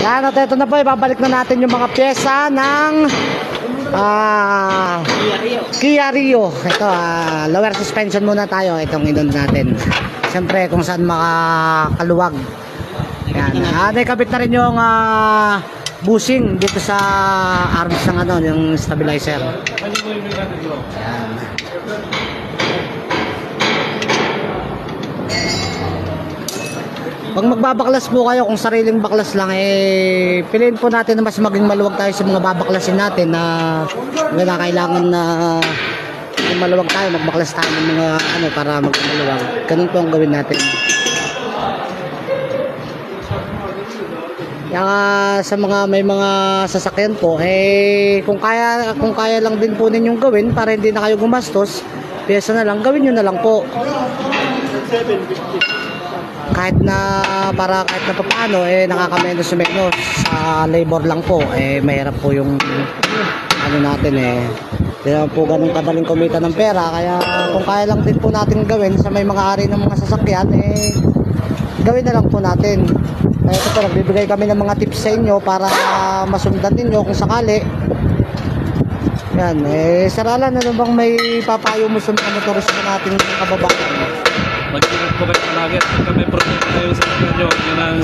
Yan, at ito na po, ibabalik na natin yung mga pyesa ng Kia Rio. Ito, lower suspension muna tayo. Itong inun natin. Siyempre, kung saan makakaluwag. Yan, nakabit na rin yung bushing dito sa arms ng ano, yung stabilizer. Yan. Pag magbabaklas po kayo, kung sariling baklas lang, piliin po natin na mas maging maluwag tayo sa mga babaklasin natin na kailangan na maluwag tayo, magbaklas tayo ng mga ano para magmaluwag. Ganun po ang gawin natin. Sa mga may mga sasakyan po, kung kaya lang din po ninyong gawin para hindi na kayo gumastos, pyesa na lang, gawin nyo na lang po. Kahit na paano nakakamenos sa labor lang po, mahirap po yung ano natin hindi naman po ganun kadaling kumita ng pera. Kaya kung kaya lang din po natin gawin sa may mga ari ng mga sasakyan, gawin na lang po natin. Ito po, nagbibigay kami ng mga tips sa inyo para masundan ninyo kung sakali. Yan, Saralan, ano bang may papayo mo sa mga motorista natin kababayan? Mag-ingat po kayo palagi at pagka may problema kayo sa inyo, yun ang